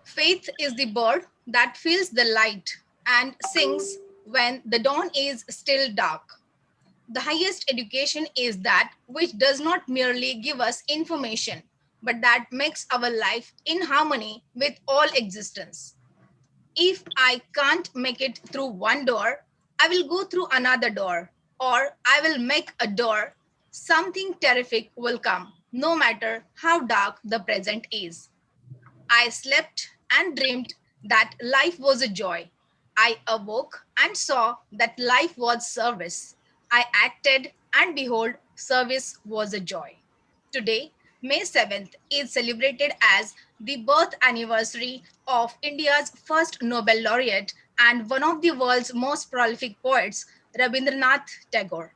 Faith is the bird that feels the light and sings when the dawn is still dark. The highest education is that which does not merely give us information, but that makes our life in harmony with all existence. If I can't make it through one door, I will go through another door, or I will make a door. Something terrific will come, no matter how dark the present is. I slept and dreamed that life was a joy. I awoke and saw that life was service. I acted and behold, service was a joy. Today, May 7th, is celebrated as the birth anniversary of India's first Nobel laureate and one of the world's most prolific poets, Rabindranath Tagore.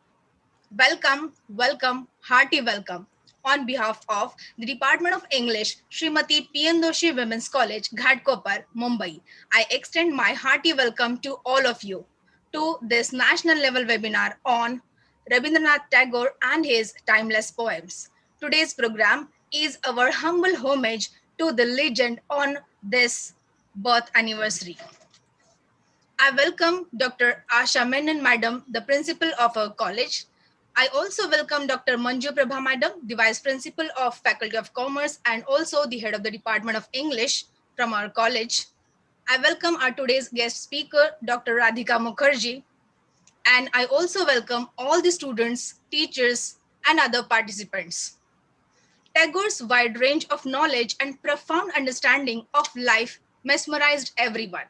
Hearty welcome. On behalf of the Department of English, Srimati P.N. Doshi Women's College, Ghatkopar, Mumbai, I extend my hearty welcome to all of you to this national level webinar on Rabindranath Tagore and his timeless poems. Today's program is our humble homage to the legend on this birth anniversary. I welcome Dr. Asha Menon, Madam, the principal of our college. I also welcome Dr. Manju Prabha, Madam, the Vice Principal of Faculty of Commerce and also the Head of the Department of English from our college. I welcome our today's guest speaker, Dr. Radhika Mukherjee. And I also welcome all the students, teachers, and other participants. Tagore's wide range of knowledge and profound understanding of life mesmerized everyone.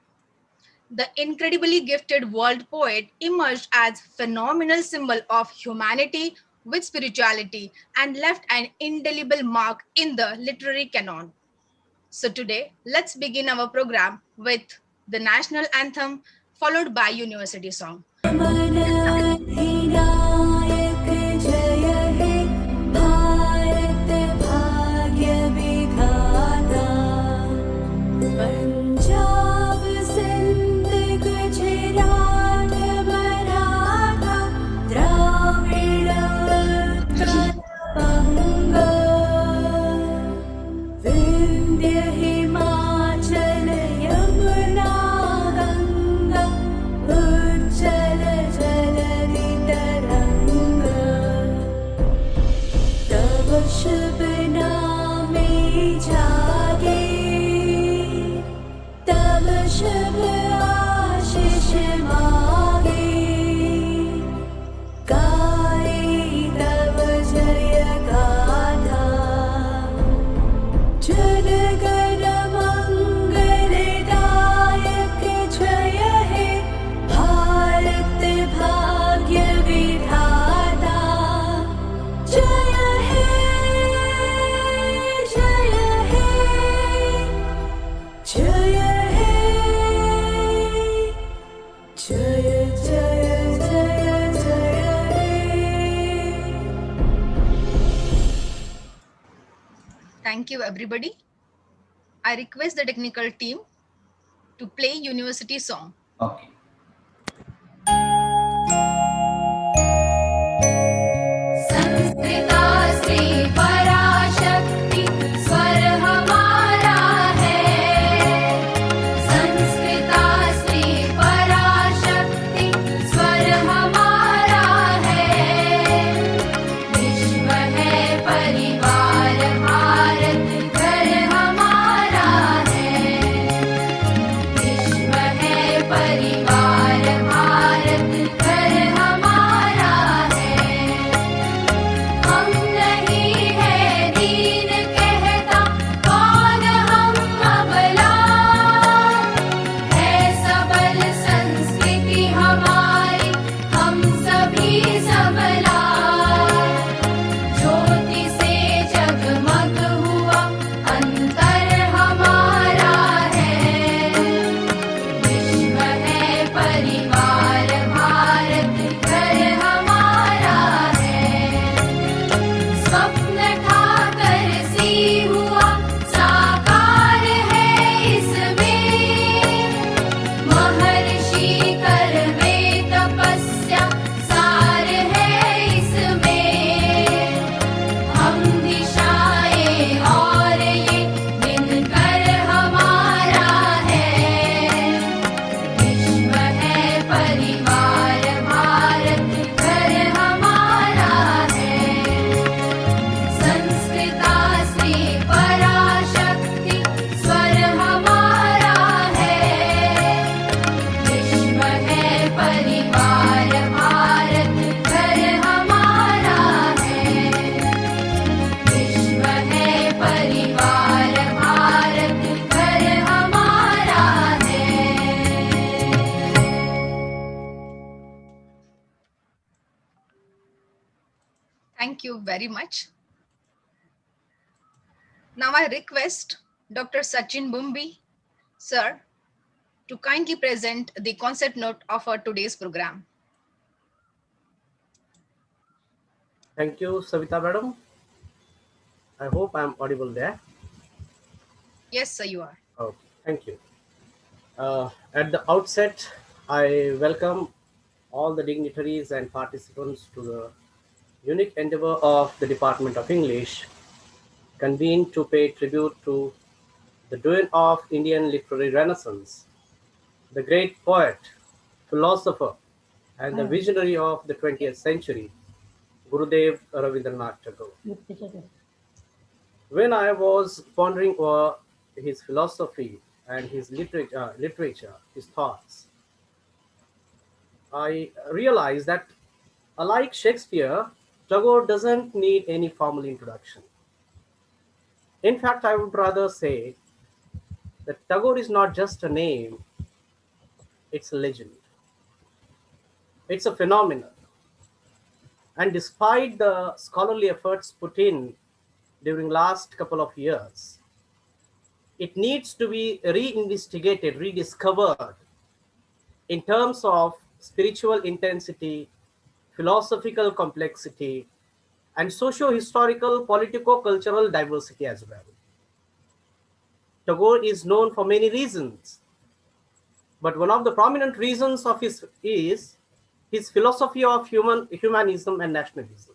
The incredibly gifted world poet emerged as phenomenal symbol of humanity with spirituality and left an indelible mark in the literary canon. So today, let's begin our program with the national anthem followed by university song. Thank you, everybody. I request the technical team to play university song. Okay. परिवार you very much. Now I request Dr. Sachin Bumbi, sir, to kindly present the concept note of our today's program. Thank you, Savita madam. I hope I am audible there. Yes, sir, you are. Okay, thank you. At the outset, I welcome all the dignitaries and participants to the unique endeavor of the Department of English, convened to pay tribute to the dawn of Indian literary renaissance, the great poet, philosopher, and the visionary of the 20th century, Gurudev Rabindranath Tagore. When I was pondering over his philosophy and his literature, his thoughts, I realized that, unlike Shakespeare, Tagore doesn't need any formal introduction. In fact, I would rather say that Tagore is not just a name, it's a legend. It's a phenomenon. And despite the scholarly efforts put in during last couple of years, it needs to be reinvestigated, rediscovered in terms of spiritual intensity, philosophical complexity, and socio-historical, politico-cultural diversity as well. Tagore is known for many reasons, but one of the prominent reasons of his is his philosophy of humanism and nationalism.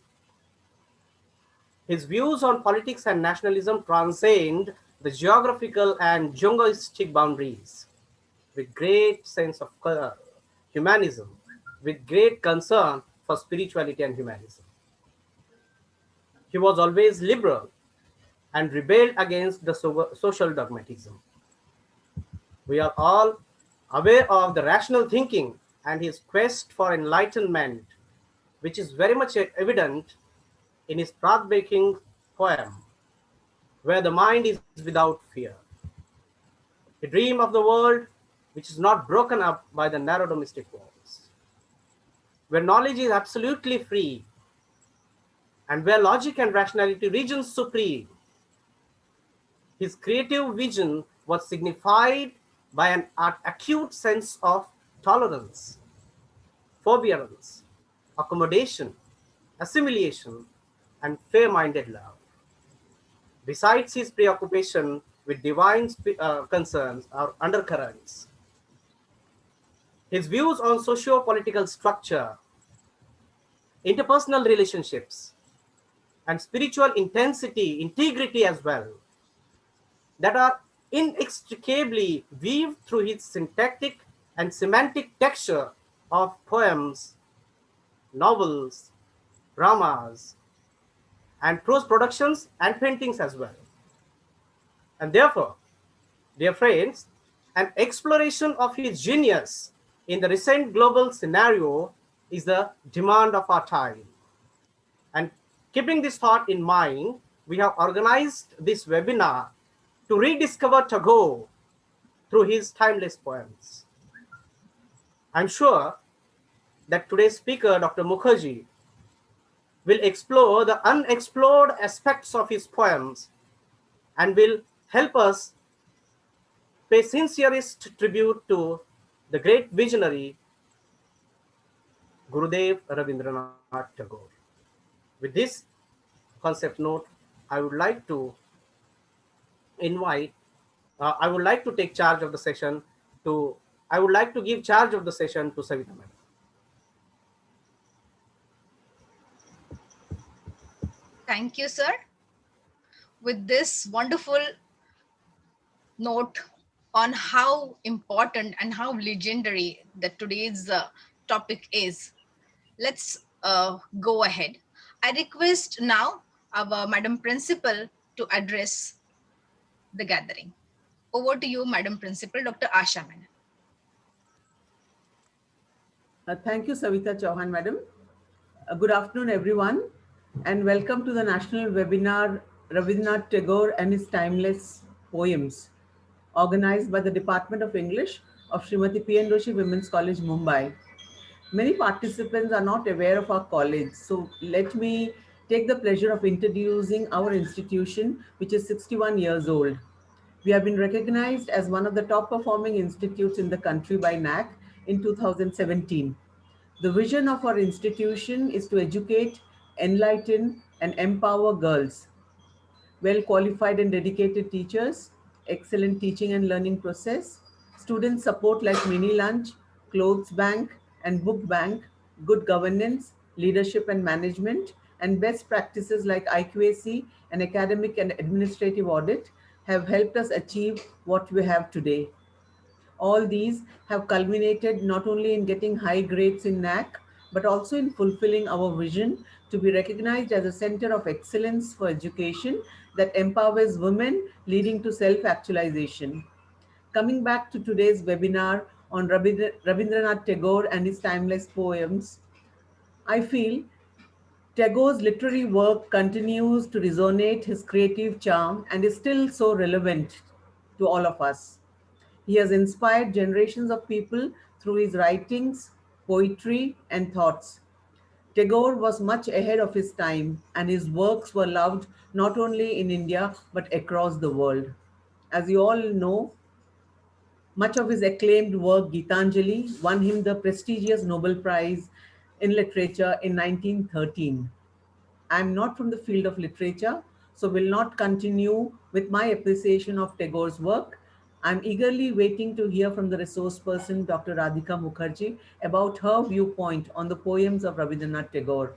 His views on politics and nationalism transcend the geographical and jingoistic boundaries with great sense of humanism, with great concern for spirituality and humanism. He was always liberal and rebelled against the social dogmatism. We are all aware of the rational thinking and his quest for enlightenment, which is very much evident in his path-breaking poem, Where the Mind is Without Fear. A dream of the world which is not broken up by the narrow domestic walls, where knowledge is absolutely free, and where logic and rationality regions supreme. His creative vision was signified by an acute sense of tolerance, forbearance, accommodation, assimilation, and fair-minded love. Besides his preoccupation with divine concerns or undercurrents, his views on socio-political structure, interpersonal relationships, and spiritual intensity, integrity as well, that are inextricably weaved through his syntactic and semantic texture of poems, novels, dramas, and prose productions and paintings as well. And therefore, dear friends, an exploration of his genius in the recent global scenario is the demand of our time. And keeping this thought in mind, we have organized this webinar to rediscover Tagore through his timeless poems. I'm sure that today's speaker, Dr. Mukherjee, will explore the unexplored aspects of his poems and will help us pay sincerest tribute to the great visionary Gurudev Rabindranath Tagore. With this concept note, I would like to invite, I would like to take charge of the session to, I would like to give charge of the session to Savita Madam. Thank you, sir. With this wonderful note on how important and how legendary that today's topic is, let's go ahead. I request now our Madam Principal to address the gathering. Over to you, Madam Principal, Dr. Asha Madam. Thank you, Savita Chauhan, Madam. Good afternoon, everyone, and welcome to the national webinar, Rabindranath Tagore and his Timeless Poems, organized by the Department of English of Srimati P. N. Doshi Women's College, Mumbai. Many participants are not aware of our college, so let me take the pleasure of introducing our institution, which is 61 years old. We have been recognized as one of the top performing institutes in the country by NAC in 2017. The vision of our institution is to educate, enlighten, and empower girls. Well qualified and dedicated teachers, excellent teaching and learning process, student support like mini lunch, clothes bank, and book bank, good governance, leadership and management, and best practices like IQAC and academic and administrative audit have helped us achieve what we have today. All these have culminated not only in getting high grades in NAC, but also in fulfilling our vision to be recognized as a center of excellence for education that empowers women, leading to self-actualization. Coming back to today's webinar on Rabindranath Tagore and his timeless poems, I feel Tagore's literary work continues to resonate his creative charm and is still so relevant to all of us. He has inspired generations of people through his writings, poetry, and thoughts. Tagore was much ahead of his time, and his works were loved not only in India but across the world. As you all know, much of his acclaimed work, Gitanjali, won him the prestigious Nobel Prize in Literature in 1913. I'm not from the field of literature, so will not continue with my appreciation of Tagore's work. I'm eagerly waiting to hear from the resource person, Dr. Radhika Mukherjee, about her viewpoint on the poems of Rabindranath Tagore.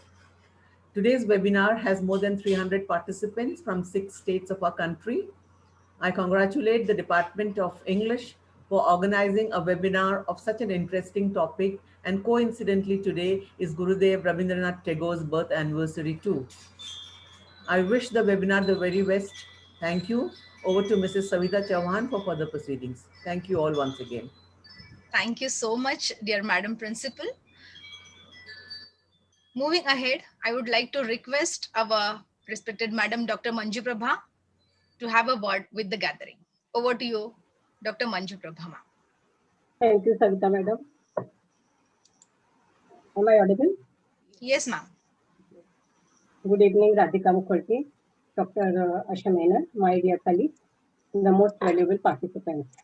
Today's webinar has more than 300 participants from 6 states of our country. I congratulate the Department of English for organizing a webinar of such an interesting topic, and coincidentally today is Gurudev Rabindranath Tagore's birth anniversary too. I wish the webinar the very best. Thank you. Over to Mrs. Savita Chauhan for further proceedings. Thank you all once again. Thank you so much, dear Madam Principal. Moving ahead, I would like to request our respected Madam Dr. Manju Prabha to have a word with the gathering. Over to you, Dr. Manju Prabha. Thank you, Savita madam. Am I audible? Yes, ma'am. Good evening, Radhika Mukherjee, Dr. Asha Menon, my dear colleagues, the most valuable participants.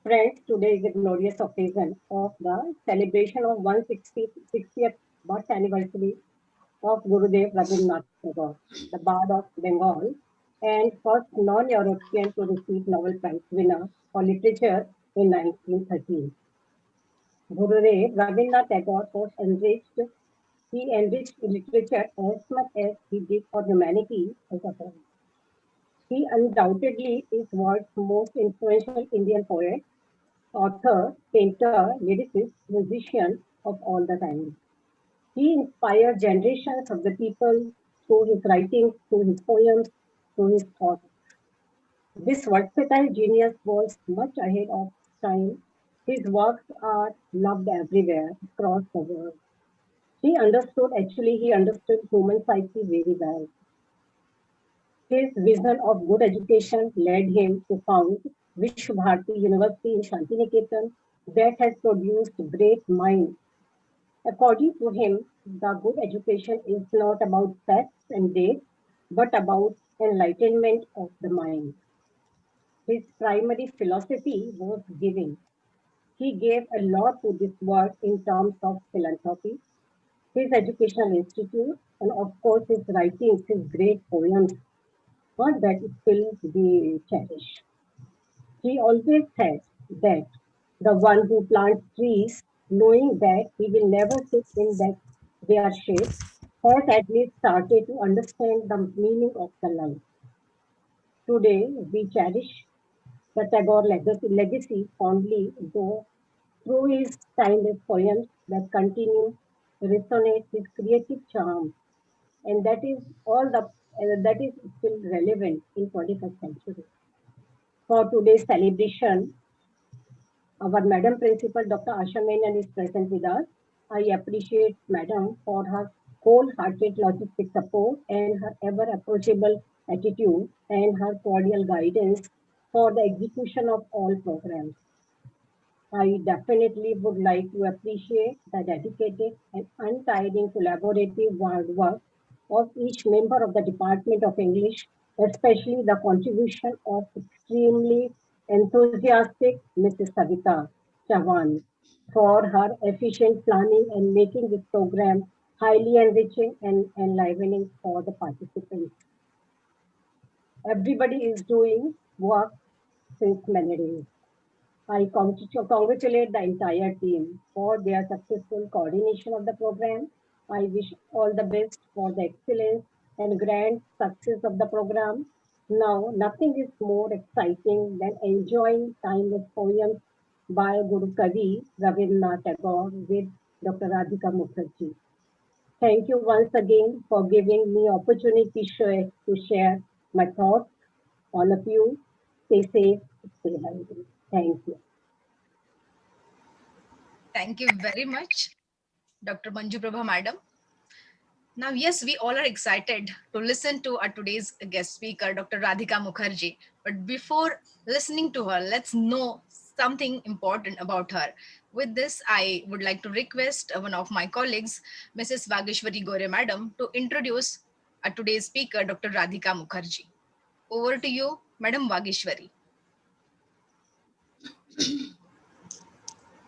Friends, today is a glorious occasion of the celebration of 160th birth anniversary of Gurudev Rabindranath Tagore, the Bard of Bengal, and first non-European to receive Nobel Prize winner for literature in 1913. Gurudev Rabindranath Tagore he enriched literature as much as he did for humanity as a whole. He undoubtedly is world's most influential Indian poet, author, painter, lyricist, musician of all the time. He inspired generations of the people through his writings, through his poems, through his thoughts. This versatile genius was much ahead of time. His works are loved everywhere across the world. He understood human psyche very well. His vision of good education led him to found Vishwabharati University in Shantiniketan that has produced great minds. According to him, the good education is not about facts and dates, but about enlightenment of the mind. His primary philosophy was giving. He gave a lot to this world in terms of philanthropy, his educational institute, and of course his writings, his great poems, one that still we cherish. He always said that the one who plants trees, knowing that he will never sit in their shade, has at least started to understand the meaning of the life. Today, we cherish the Tagore legacy fondly, though through his timeless poems that continue to resonate his creative charm, and that is still relevant in 21st century. For today's celebration, our Madam Principal, Dr. Asha Menon, is present with us. I appreciate Madam for her wholehearted logistic support and her ever approachable attitude and her cordial guidance for the execution of all programs. I definitely would like to appreciate the dedicated and untiring collaborative hard work of each member of the Department of English, especially the contribution of extremely enthusiastic Mrs. Savita Chavan for her efficient planning and making this program highly enriching and enlivening for the participants. Everybody is doing work since many days. I congratulate the entire team for their successful coordination of the program. I wish all the best for the excellence and grand success of the program. Now, nothing is more exciting than enjoying timeless poems by Guru Kavi Rabindranath Tagore with Dr. Radhika Mukherjee. Thank you once again for giving me opportunity to share my thoughts. All of you, stay safe, stay healthy. Thank you. Thank you very much, Dr. Manju Prabha Madam. Now, yes, we all are excited to listen to our today's guest speaker, Dr. Radhika Mukherjee. But before listening to her, let's know something important about her. With this, I would like to request one of my colleagues, Mrs. Vageshwari Gore Madam, to introduce our today's speaker, Dr. Radhika Mukherjee. Over to you, Madam Vageshwari.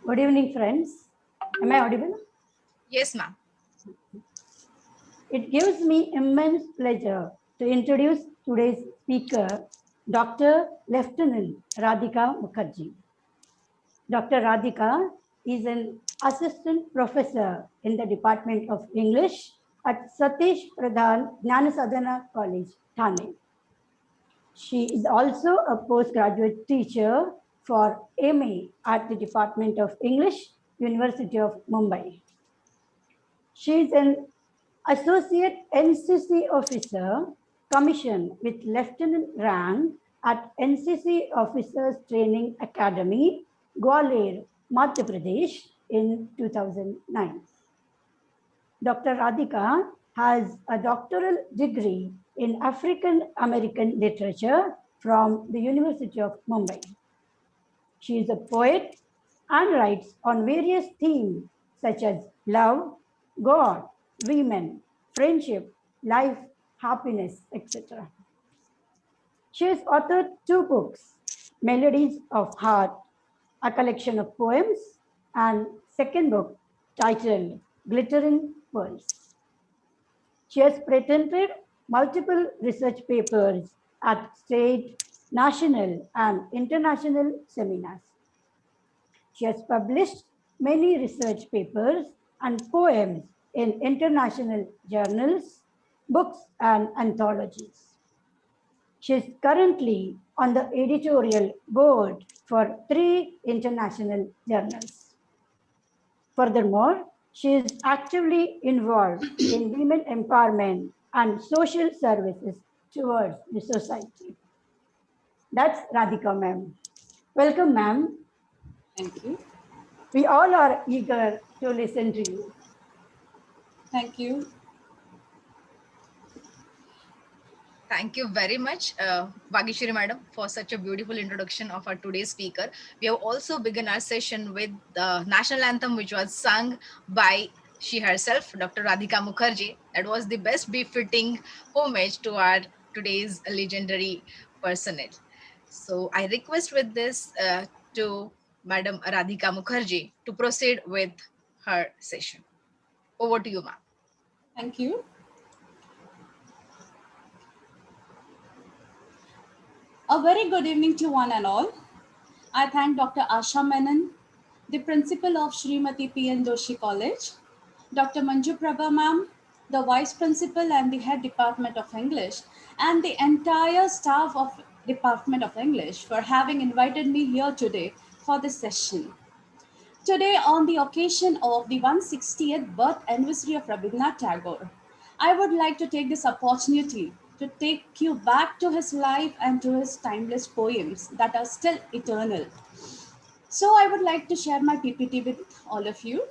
Good evening, friends. Am I audible? Yes, ma'am. It gives me immense pleasure to introduce today's speaker, Dr. Lieutenant Radhika Mukherjee. Dr. Radhika is an assistant professor in the Department of English at Satish Pradhan Jnanasadhana College, Thane. She is also a postgraduate teacher for MA at the Department of English, University of Mumbai. She is an associate NCC officer commissioned with lieutenant rank at NCC Officers Training Academy, Gwalior, Madhya Pradesh in 2009. Dr. Radhika has a doctoral degree in African American literature from the University of Mumbai. She is a poet and writes on various themes such as love, God, women, friendship, life, happiness, etc. She has authored 2 books, Melodies of Heart, a collection of poems, and second book titled Glittering Pearls. She has presented multiple research papers at state, national, and international seminars. She has published many research papers and poems in international journals, books, and anthologies. She is currently on the editorial board for 3 international journals. Furthermore, she is actively involved in women empowerment and social services towards the society. That's Radhika ma'am. Welcome, ma'am. Thank you. We all are eager to listen to you. Thank you. Thank you very much, Vageshwari Madam, for such a beautiful introduction of our today's speaker. We have also begun our session with the national anthem, which was sung by she herself, Dr. Radhika Mukherjee. That was the best befitting homage to our today's legendary personnel. So I request with this to Madam Radhika Mukherjee to proceed with her session. Over to you, ma'am. Thank you. A very good evening to one and all. I thank Dr. Asha Menon, the principal of Srimati P.N. Doshi College, Dr. Manju Prabha ma'am, the vice principal and the head department of English, and the entire staff of Department of English for having invited me here today for this session. Today, on the occasion of the 160th birth anniversary of Rabindranath Tagore, I would like to take this opportunity to take you back to his life and to his timeless poems that are still eternal. So I would like to share my PPT with all of you.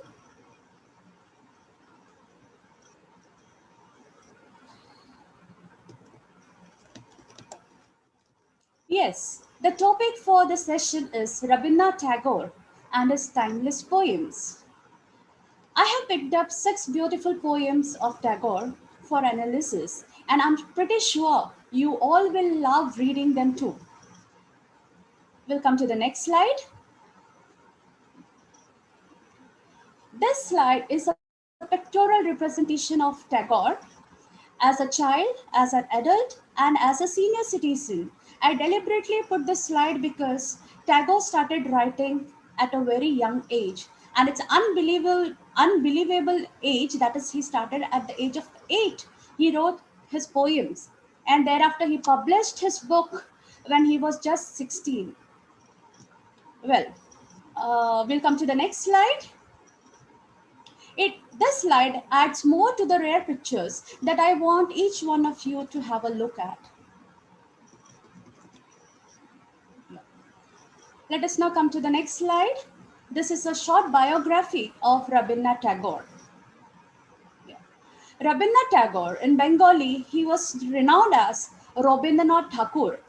Yes, the topic for the session is Rabindranath Tagore and his timeless poems. I have picked up 6 beautiful poems of Tagore for analysis, and I'm pretty sure you all will love reading them too. We'll come to the next slide. This slide is a pictorial representation of Tagore as a child, as an adult, and as a senior citizen. I deliberately put this slide because Tagore started writing at a very young age, and it's unbelievable age. That is, he started at the age of 8. He wrote his poems, and thereafter he published his book when he was just 16. Well, we'll come to the next slide. This slide adds more to the rare pictures that I want each one of you to have a look at. Let us now come to the next slide. This is a short biography of Rabindranath Tagore. Rabindranath Tagore, in Bengali, he was renowned as Rabindranath Thakur.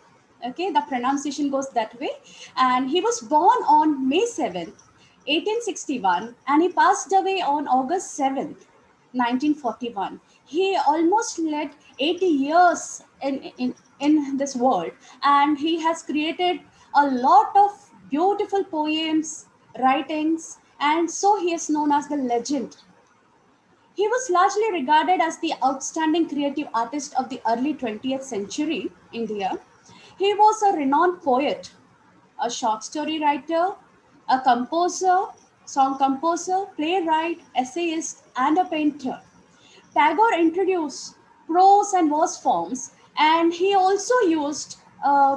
Okay, the pronunciation goes that way. And he was born on May 7th, 1861, and he passed away on August 7th, 1941. He almost led 80 years in this world, and he has created a lot of beautiful poems, writings, and so he is known as the legend. He was largely regarded as the outstanding creative artist of the early 20th century India. He was a renowned poet, a short story writer, a composer, song composer, playwright, essayist, and a painter. Tagore introduced prose and verse forms, and he also used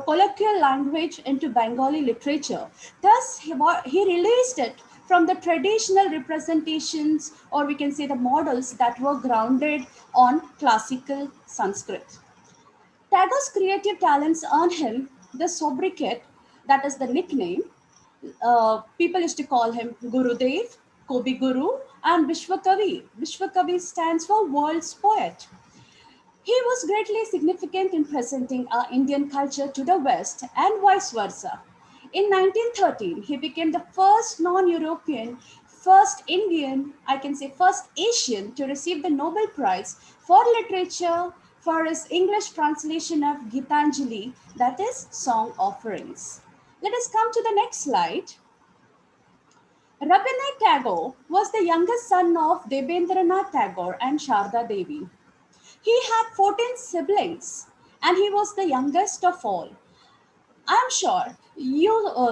colloquial language into Bengali literature. Thus, he released it from the traditional representations, or we can say the models that were grounded on classical Sanskrit. Tagore's creative talents earned him the sobriquet, that is the nickname. People used to call him Gurudev, Kobi Guru, and Vishwakavi. Vishwakavi stands for world's poet. He was greatly significant in presenting our Indian culture to the West and vice versa. In 1913, he became the first non-European, first Indian, I can say first Asian to receive the Nobel Prize for Literature for his English translation of Gitanjali, that is Song Offerings. Let us come to the next slide. Rabindranath Tagore was the youngest son of Debendranath Tagore and Sharda Devi. He had 14 siblings, and he was the youngest of all. I'm sure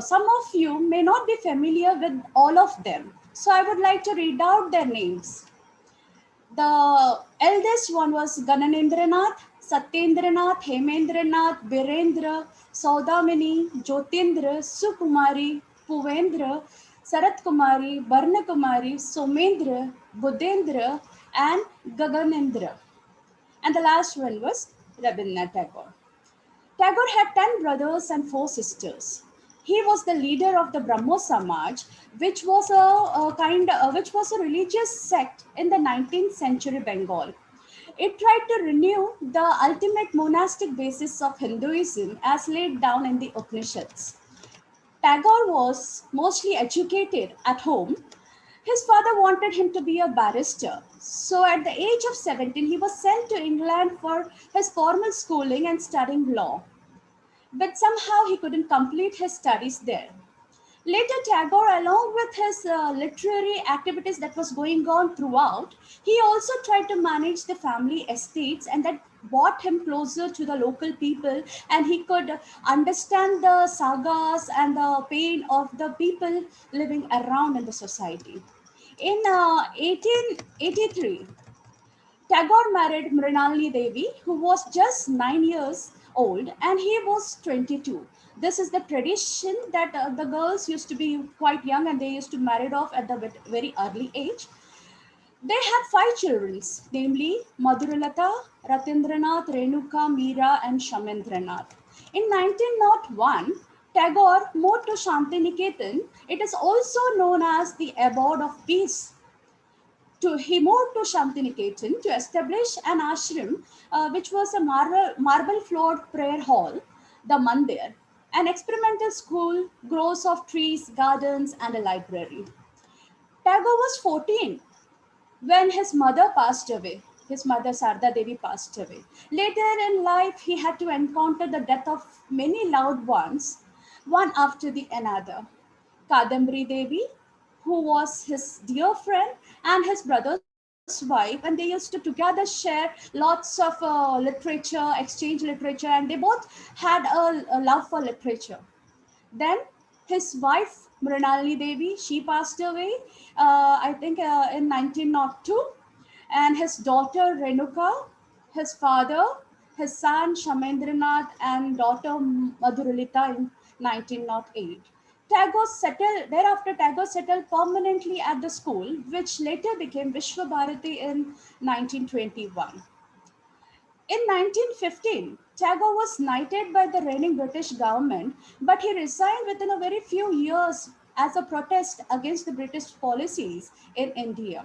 some of you may not be familiar with all of them, so I would like to read out their names. The eldest one was Gananendranath, Satyendranath, Hemendranath, Birendra, Saudamini, Jyotindra, Sukumari, Puvendra, Sarat Kumari, Barna Kumari, Somendra, Budendra, and Gaganendra. And the last one was Rabindranath Tagore. Tagore had 10 brothers and 4 sisters. He was the leader of the Brahmo Samaj, which was a religious sect in the 19th century Bengal. It tried to renew the ultimate monastic basis of Hinduism as laid down in the Upanishads. Tagore was mostly educated at home. His father wanted him to be a barrister. So at the age of 17, he was sent to England for his formal schooling and studying law. But somehow he couldn't complete his studies there. Later, Tagore, along with his literary activities that was going on throughout, he also tried to manage the family estates, and that brought him closer to the local people, and he could understand the sagas and the pain of the people living around in the society. In 1883, Tagore married Mrinalini Devi, who was just 9 years old, and he was 22. This is the tradition that the girls used to be quite young and they used to marry off at the very early age. They had 5 children, namely Madhuralata, Ratindranath, Renuka, Meera, and Shamendranath. In 1901, Tagore moved to Shantiniketan. It is also known as the abode of peace. He moved to Shantiniketan to establish an ashram, which was a marble-floored prayer hall, the mandir, an experimental school, groves of trees, gardens, and a library. Tagore was 14 when his mother passed away. his mother Sarda Devi passed away. Later in life, he had to encounter the death of many loved ones, one after the another. Kadambari Devi, who was his dear friend, and his brother's wife, and they used to together share lots of literature, exchange literature, and they both had a love for literature. Then his wife Mrinalini Devi, she passed away, I think in 1902, and his daughter Renuka, his father, his son Shamendranath, and daughter Madhuralita in 1908. Tagore settled permanently at the school, which later became Vishwa Bharati in 1921. In 1915, Tagore was knighted by the reigning British government, but he resigned within a very few years as a protest against the British policies in India.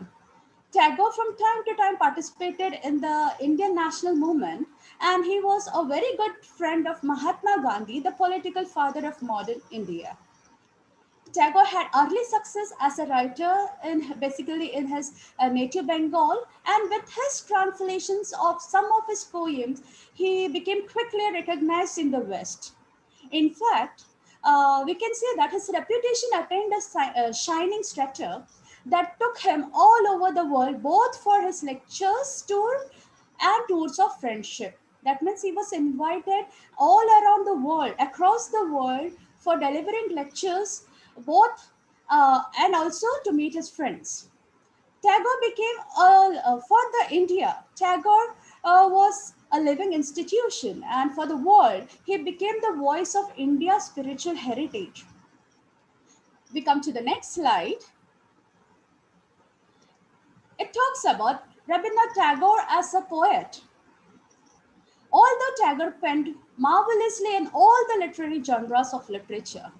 Tagore from time to time participated in the Indian national movement, and he was a very good friend of Mahatma Gandhi, the political father of modern India. Tagore had early success as a writer basically in his native Bengal, and with his translations of some of his poems, he became quickly recognized in the West. In fact, we can say that his reputation attained a shining stature that took him all over the world, both for his lectures, tour, and tours of friendship. That means he was invited all around the world, across the world, for delivering lectures, both and also to meet his friends. Tagore became for the India. Tagore was a living institution, and for the world, he became the voice of India's spiritual heritage. We come to the next slide. It talks about Rabindranath Tagore as a poet. Although Tagore penned marvelously in all the literary genres of literature,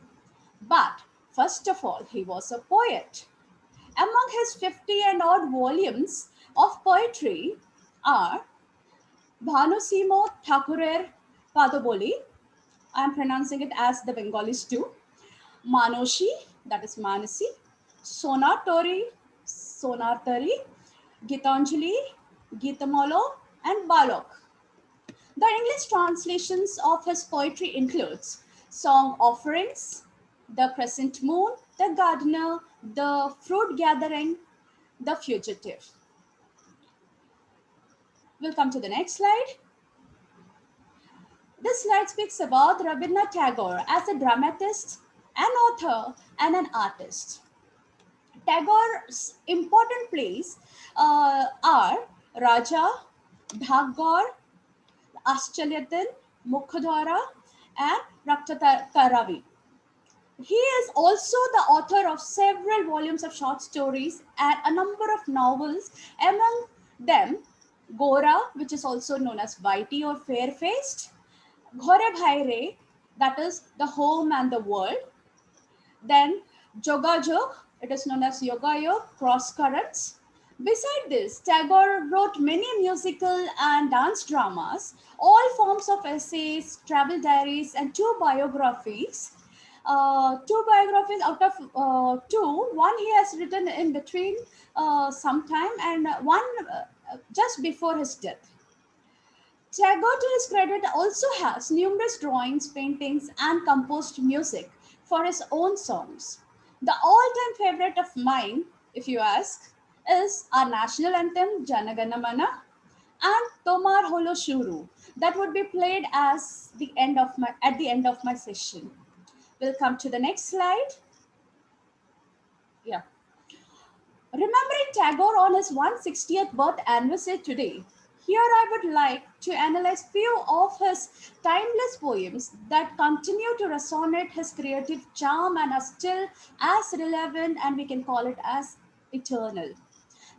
but first of all, he was a poet. Among his 50 and odd volumes of poetry are Bhanusimo Thakurer Padoboli, I am pronouncing it as the Bengalis do, Manoshi, that is Manasi, Sonatori, Sonartari, Gitanjali, Gitamolo, and Balok. The English translations of his poetry includes Song Offerings, The Crescent Moon, The Gardener, The Fruit Gathering, The Fugitive. We'll come to the next slide. This slide speaks about Rabindranath Tagore as a dramatist, an author, and an artist. Tagore's important plays are Raja, Bhagor, Aschalyatin, Mukhdwara, and Raktakaravi. He is also the author of several volumes of short stories and a number of novels, among them Gora, which is also known as Whitey or Fair-Faced, Ghore Bhaire, that is The Home and the World, then Jogajog, it is known as Yoga Yog, Cross Currents. Beside this, Tagore wrote many musical and dance dramas, all forms of essays, travel diaries, and two biographies. Two biographies out of two. One he has written in between some time, and one just before his death. Tagore, to his credit, also has numerous drawings, paintings, and composed music for his own songs. The all-time favorite of mine, if you ask, is our national anthem, Jana Gana Mana, and Tomar Holo Shuru. That would be played as at the end of my session. We'll come to the next slide. Yeah. Remembering Tagore on his 160th birth anniversary today, here I would like to analyze few of his timeless poems that continue to resonate his creative charm and are still as relevant, and we can call it as eternal.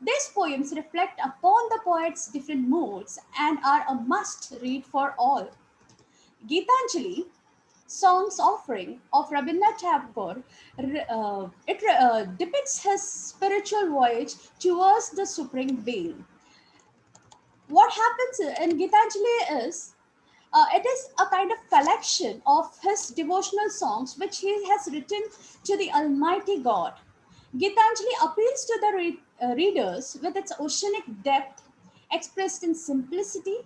These poems reflect upon the poet's different moods and are a must read for all. Gitanjali, Song's Offering of Rabindranath Tagore, depicts his spiritual voyage towards the Supreme Being. What happens in Gitanjali is, it is a kind of collection of his devotional songs which he has written to the Almighty God. Gitanjali appeals to the readers with its oceanic depth, expressed in simplicity.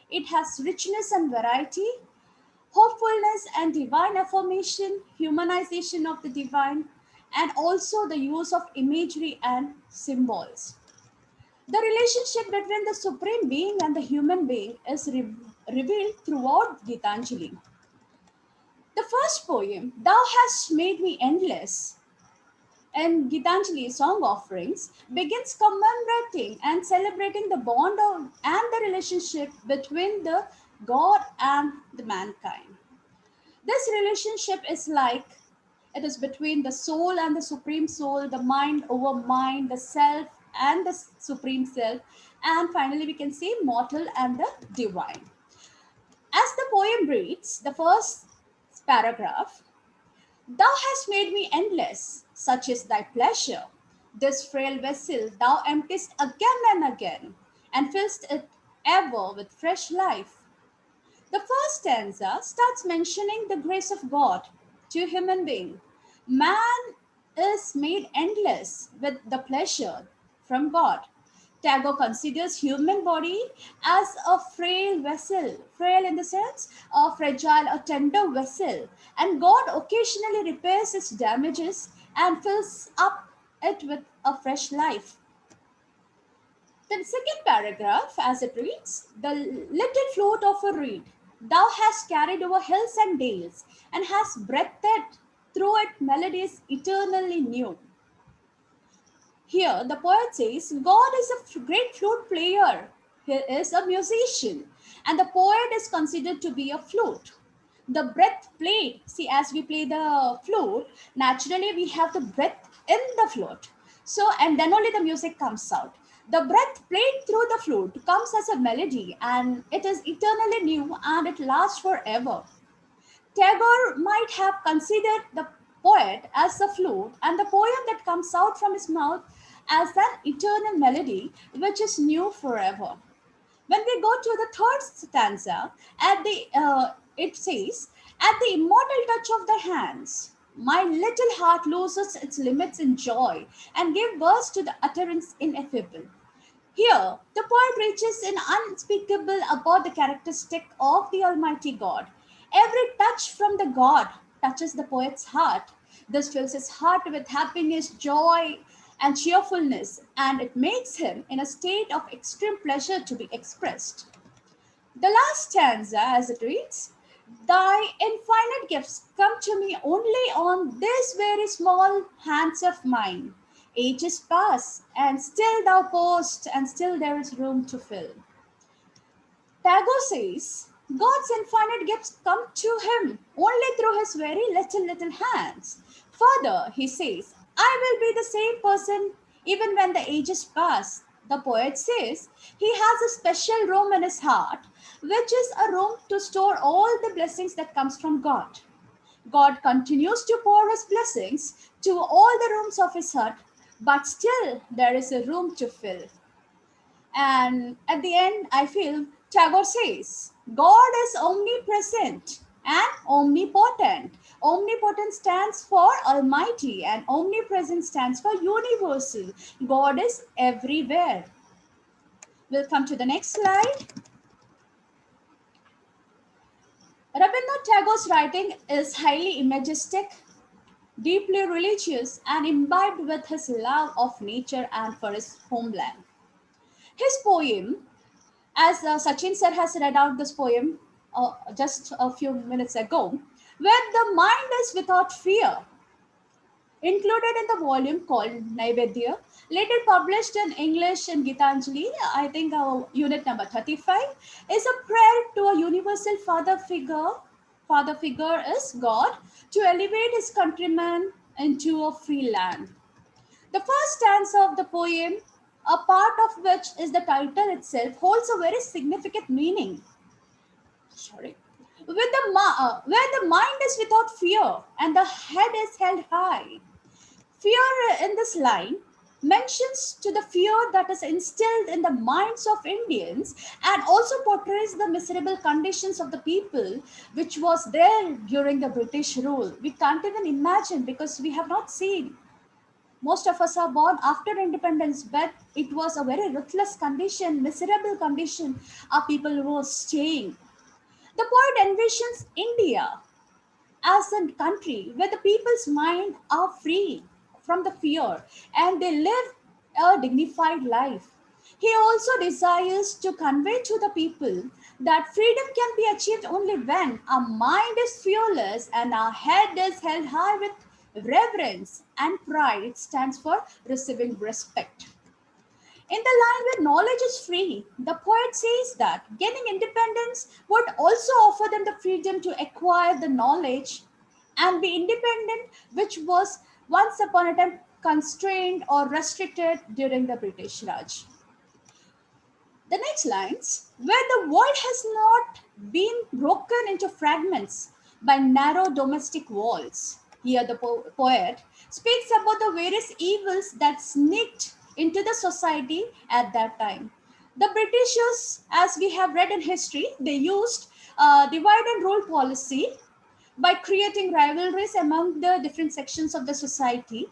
It has richness and variety, hopefulness and divine affirmation, humanization of the divine, and also the use of imagery and symbols. The relationship between the Supreme Being and the human being is revealed throughout Gitanjali. The first poem, Thou Hast Made Me Endless, and Gitanjali song offerings, begins commemorating and celebrating the bond of, and the relationship between the God and the mankind. This relationship is like it is between the soul and the supreme soul, the mind over mind, the self and the supreme self, and finally we can say mortal and the divine. As the poem reads, the first paragraph, Thou hast made me endless, such is thy pleasure. This frail vessel thou emptiest again and again, and fillst it ever with fresh life. The first stanza starts mentioning the grace of God to human being. Man is made endless with the pleasure from God. Tagore considers human body as a frail vessel, frail in the sense a fragile, a tender vessel, and God occasionally repairs its damages and fills up it with a fresh life. The second paragraph, as it reads, the little float of a reed, thou hast carried over hills and dales, and hast breathed through it melodies eternally new. Here, the poet says, God is a great flute player. He is a musician, and the poet is considered to be a flute. The breath played, see, as we play the flute, naturally we have the breath in the flute. So, and then only the music comes out. The breath played through the flute comes as a melody, and it is eternally new and it lasts forever. Tagore might have considered the poet as a flute and the poem that comes out from his mouth as an eternal melody which is new forever. When we go to the third stanza, it says, At the immortal touch of the hands, my little heart loses its limits in joy and gives birth to the utterance ineffable. Here, the poet reaches an unspeakable about the characteristic of the Almighty God. Every touch from the God touches the poet's heart. This fills his heart with happiness, joy, and cheerfulness, and it makes him in a state of extreme pleasure to be expressed. The last stanza, as it reads, Thy infinite gifts come to me only on this very small hands of mine. Ages pass, and still thou pourest, and still there is room to fill. Tagore says, God's infinite gifts come to him only through his very little hands. Further, he says, I will be the same person even when the ages pass. The poet says he has a special room in his heart, which is a room to store all the blessings that comes from God. God continues to pour his blessings to all the rooms of his heart, but still there is a room to fill. And at the end, I feel Tagore says, God is omnipresent and omnipotent. Omnipotent stands for almighty and omnipresent stands for universal. God is everywhere. We'll come to the next slide. Rabindranath Tagore's writing is highly imagistic, deeply religious, and imbibed with his love of nature and for his homeland. His poem, as Sachin sir has read out this poem just a few minutes ago, where the mind is without fear, included in the volume called Naivedya, later published in English in Gitanjali, I think unit number 35, is a prayer to a universal father figure. Father figure is God, to elevate his countrymen into a free land. The first stanza of the poem, a part of which is the title itself, holds a very significant meaning. Sorry. Where the mind is without fear and the head is held high. Fear in this line mentions to the fear that is instilled in the minds of Indians and also portrays the miserable conditions of the people which was there during the British rule. We can't even imagine because we have not seen. Most of us are born after independence, but it was a very ruthless condition, miserable condition our people were staying. The poet envisions India as a country where the people's mind are free from the fear and they live a dignified life. He also desires to convey to the people that freedom can be achieved only when our mind is fearless and our head is held high with reverence and pride. It stands for receiving respect. In the line where knowledge is free, the poet says that gaining independence would also offer them the freedom to acquire the knowledge and be independent, which was once upon a time constrained or restricted during the British Raj. The next lines, where the world has not been broken into fragments by narrow domestic walls. Here, the poet speaks about the various evils that sneaked into the society at that time. The Britishers, as we have read in history, they used divide and rule policy by creating rivalries among the different sections of the society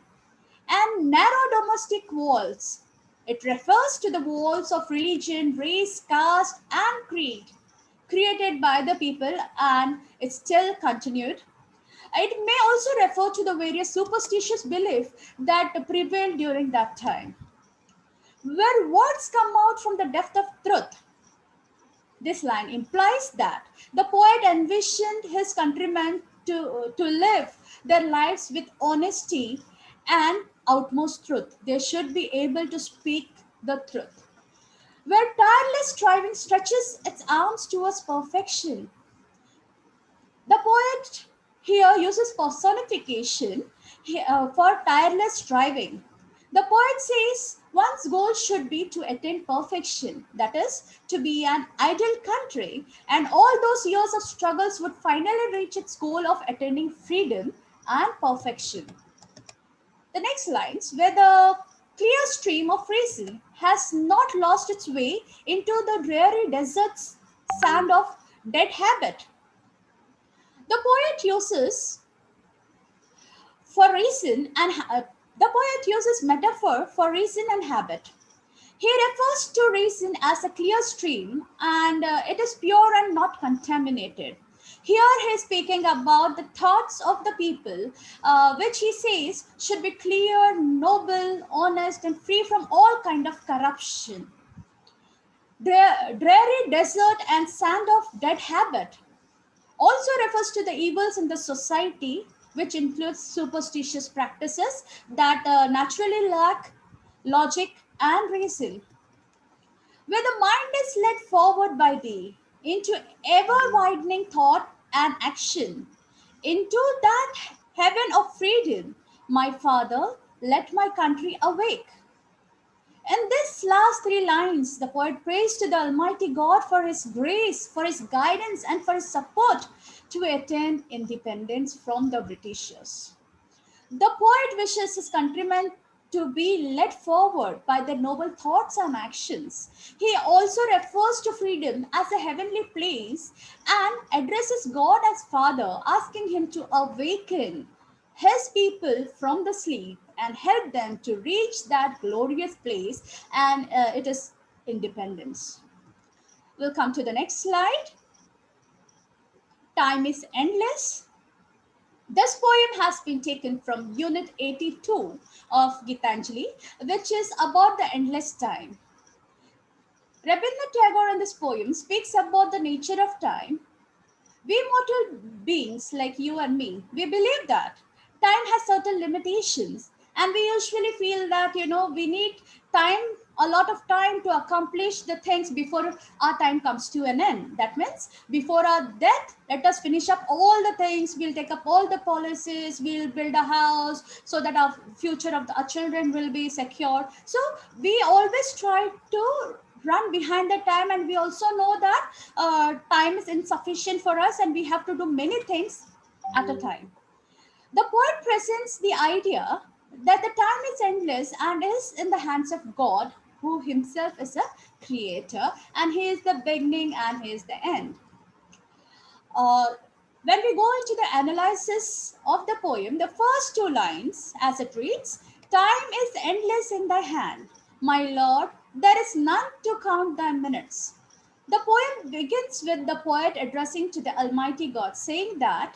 and narrow domestic walls. It refers to the walls of religion, race, caste, and creed created by the people, and it's still continued. It may also refer to the various superstitious beliefs that prevailed during that time. Where words come out from the depth of truth, this line implies that the poet envisioned his countrymen to live their lives with honesty and utmost truth. They should be able to speak the truth. Where tireless striving stretches its arms towards perfection, the poet here uses personification for tireless striving. The poet says one's goal should be to attain perfection, that is, to be an ideal country, and all those years of struggles would finally reach its goal of attaining freedom and perfection. The next lines, where the clear stream of reason has not lost its way into the dreary desert's sand of dead habit. The poet uses for reason and the poet uses metaphor for reason and habit. He refers to reason as a clear stream and it is pure and not contaminated. Here he is speaking about the thoughts of the people, which he says should be clear, noble, honest, and free from all kind of corruption. Dreary desert and sand of dead habit also refers to the evils in the society, which includes superstitious practices that naturally lack logic and reason. Where the mind is led forward by thee into ever widening thought and action, into that heaven of freedom, my father, let my country awake. In these last three lines, the poet prays to the Almighty God for his grace, for his guidance, and for his support to attain independence from the Britishers. The poet wishes his countrymen to be led forward by their noble thoughts and actions. He also refers to freedom as a heavenly place and addresses God as Father, asking him to awaken his people from the sleep and help them to reach that glorious place, and it is independence. We'll come to the next slide. Time is endless. This poem has been taken from Unit 82 of Gitanjali, which is about the endless time. Rabindranath Tagore in this poem speaks about the nature of time. We mortal beings like you and me, we believe that time has certain limitations, and we usually feel that we need time, a lot of time, to accomplish the things before our time comes to an end. That means before our death, let us finish up all the things, we'll take up all the policies, we'll build a house so that our future of our children will be secure. So we always try to run behind the time, and we also know that time is insufficient for us and we have to do many things at a time. The poet presents the idea that the time is endless and is in the hands of God, who himself is a creator, and he is the beginning and he is the end. When we go into the analysis of the poem, the first two lines, as it reads, Time is endless in thy hand. My lord, there is none to count thy minutes. The poem begins with the poet addressing to the Almighty God, saying that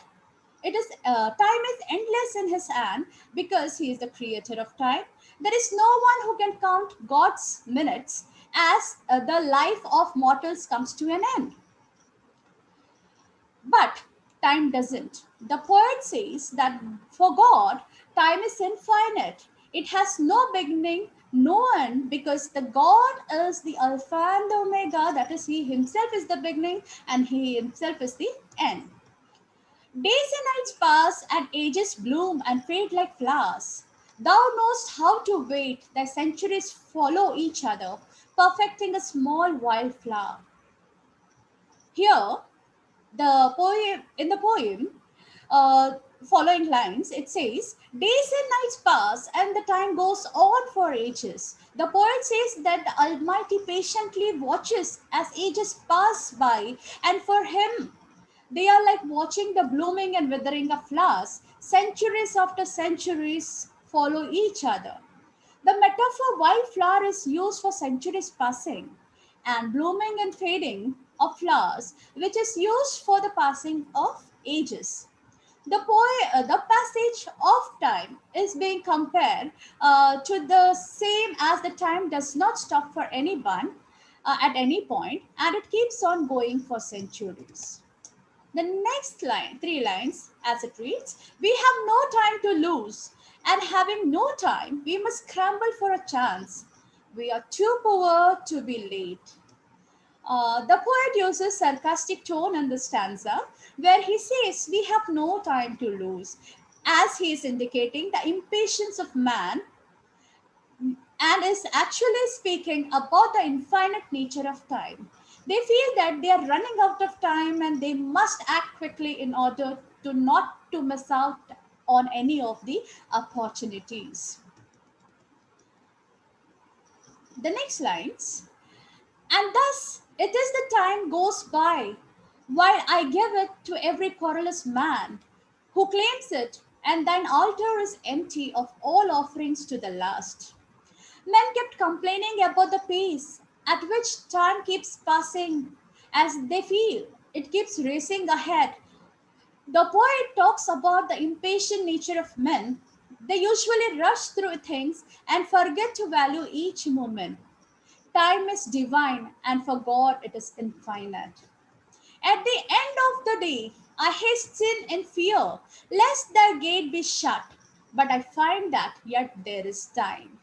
time is endless in his hand because he is the creator of time. There is no one who can count God's minutes as the life of mortals comes to an end. But time doesn't. The poet says that for God, time is infinite. It has no beginning, no end, because the God is the Alpha and the Omega. That is, He Himself is the beginning and He Himself is the end. Days and nights pass, and ages bloom and fade like flowers. Thou knowest how to wait, thy centuries follow each other, perfecting a small wild flower. Here, in the poem, uh, following lines, it says, days and nights pass, and the time goes on for ages. The poet says that the Almighty patiently watches as ages pass by, and for Him, they are like watching the blooming and withering of flowers. Centuries after centuries follow each other. The metaphor wildflower is used for centuries passing, and blooming and fading of flowers, which is used for the passing of ages. The passage of time is being compared to the same as the time does not stop for anyone at any point, and it keeps on going for centuries. The next line, three lines, as it reads, we have no time to lose, and having no time, we must scramble for a chance. We are too poor to be late. The poet uses sarcastic tone in the stanza where he says we have no time to lose, as he is indicating the impatience of man and is actually speaking about the infinite nature of time. They feel that they are running out of time and they must act quickly in order to not to miss out on any of the opportunities. The next lines, and thus it is the time goes by while I give it to every querulous man who claims it, and thine altar is empty of all offerings to the last. Men kept complaining about the pace at which time keeps passing as they feel it keeps racing ahead. The poet talks about the impatient nature of men. They usually rush through things and forget to value each moment. Time is divine, and for God it is infinite. At the end of the day, I hasten in fear, lest thy gate be shut. But I find that yet there is time.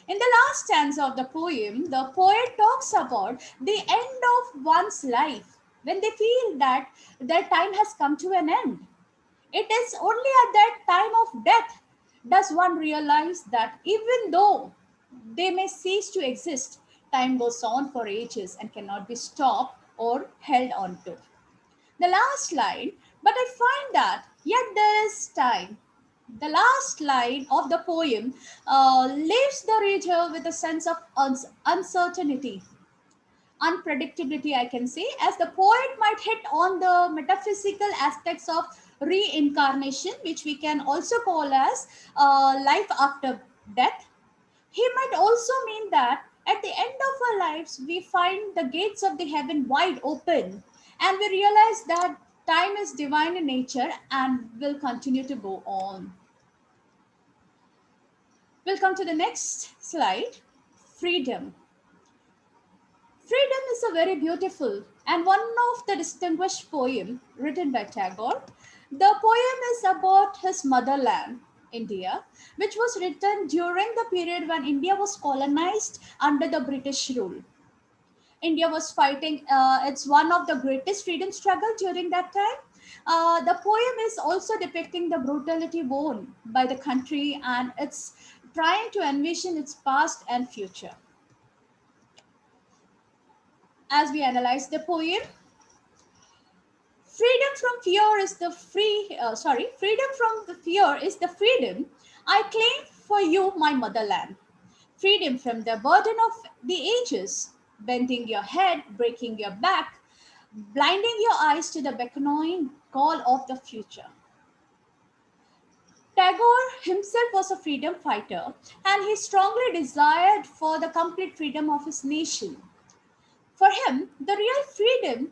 In the last stanza of the poem, the poet talks about the end of one's life when they feel that their time has come to an end. It is only at that time of death does one realize that even though they may cease to exist, time goes on for ages and cannot be stopped or held on to. The last line, but I find that yet there is time. The last line of the poem leaves the reader with a sense of uncertainty, unpredictability, I can say, as the poet might hit on the metaphysical aspects of reincarnation, which we can also call as life after death. He might also mean that at the end of our lives, we find the gates of the heaven wide open and we realize that time is divine in nature and will continue to go on. We'll come to the next slide, freedom. Freedom is a very beautiful and one of the distinguished poem written by Tagore. The poem is about his motherland, India, which was written during the period when India was colonized under the British rule. India was fighting, it's one of the greatest freedom struggle during that time. The poem is also depicting the brutality borne by the country and it's trying to envision its past and future. As we analyze the poem, freedom from the fear is the freedom I claim for you, my motherland. Freedom from the burden of the ages, bending your head, breaking your back, blinding your eyes to the beckoning call of the future. Tagore himself was a freedom fighter, and he strongly desired for the complete freedom of his nation. For him, the real freedom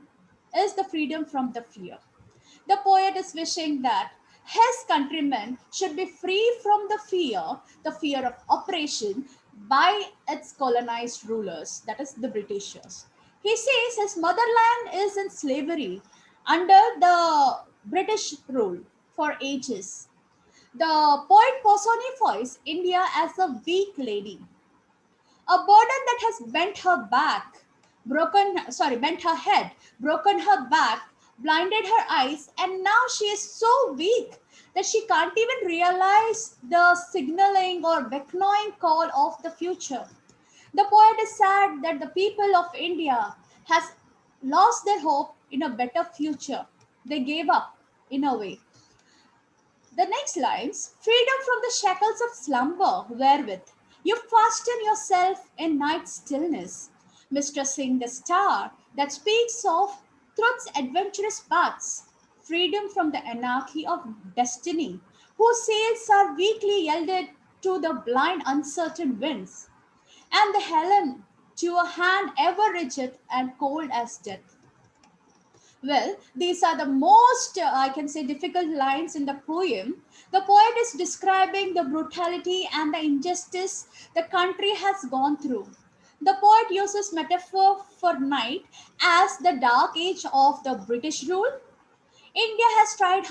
is the freedom from the fear. The poet is wishing that his countrymen should be free from the fear of oppression by its colonized rulers, that is the Britishers. He says his motherland is in slavery under the British rule for ages. The poet personifies India as a weak lady, a burden that has bent her head, broken her back, blinded her eyes, and now she is so weak that she can't even realize the signaling or beckoning call of the future. The poet is sad that the people of India has lost their hope in a better future. They gave up in a way. The next lines, freedom from the shackles of slumber, wherewith you fasten yourself in night stillness, mistrusting the star that speaks of truth's adventurous paths, freedom from the anarchy of destiny, whose sails are weakly yielded to the blind uncertain winds, and the Helen to a hand ever rigid and cold as death. Well, these are the most, I can say, difficult lines in the poem. The poet is describing the brutality and the injustice the country has gone through. The poet uses metaphor for night as the dark age of the British rule. India has tied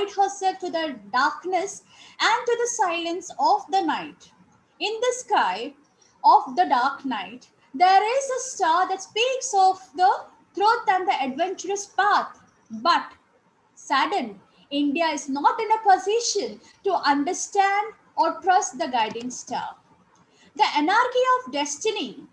herself to the darkness and to the silence of the night. In the sky of the dark night, there is a star that speaks of the truth and the adventurous path. But saddened, India is not in a position to understand or trust the guiding star. The anarchy of destiny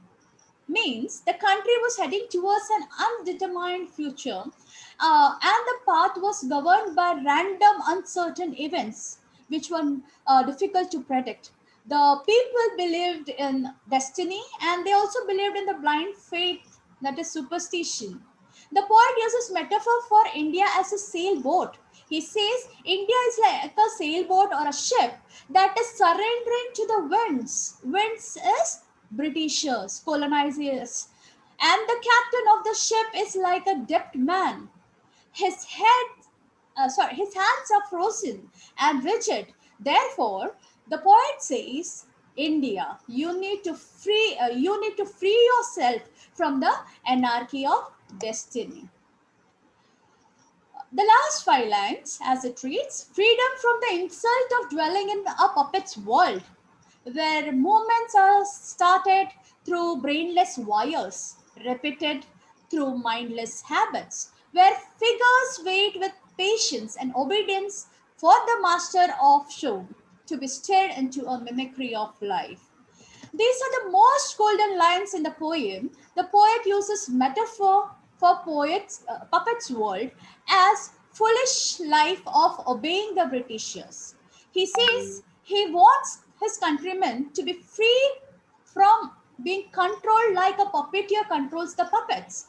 means the country was heading towards an undetermined future, and the path was governed by random, uncertain events which were difficult to predict. The people believed in destiny and they also believed in the blind faith, that is superstition. The poet uses metaphor for India as a sailboat. He says India is like a sailboat or a ship that is surrendering to the winds. Winds is Britishers, colonizers. And the captain of the ship is like a dead man. His his hands are frozen and rigid. Therefore, the poet says, India, you need to free yourself from the anarchy of destiny. The last five lines, as it reads, freedom from the insult of dwelling in a puppet's world, where movements are started through brainless wires, repeated through mindless habits, where figures wait with patience and obedience for the master of show to be stirred into a mimicry of life. These are the most golden lines in the poem. The poet uses metaphor for puppet's world as foolish life of obeying the Britishers. He says he wants his countrymen to be free from being controlled like a puppeteer controls the puppets.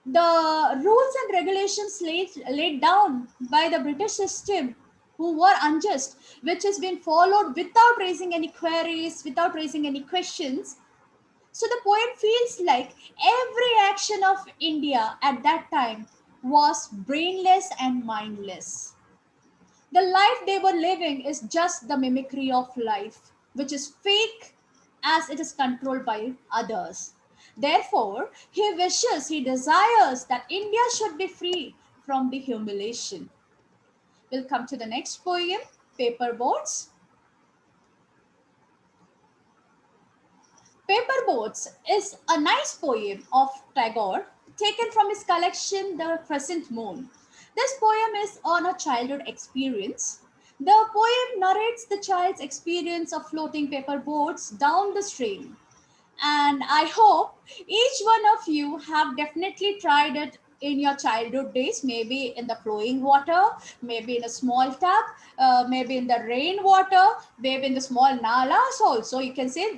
The rules and regulations laid down by the British system who were unjust, which has been followed without raising any queries, without raising any questions. So the poet feels like every action of India at that time was brainless and mindless. The life they were living is just the mimicry of life, which is fake as it is controlled by others. Therefore, he desires that India should be free from the humiliation. We'll come to the next poem, Paper Boats. Paper Boats is a nice poem of Tagore taken from his collection, The Crescent Moon. This poem is on a childhood experience. The poem narrates the child's experience of floating paper boats down the stream. And I hope each one of you have definitely tried it in your childhood days, maybe in the flowing water, maybe in a small tub, maybe in the rainwater, maybe in the small nalas also, you can say,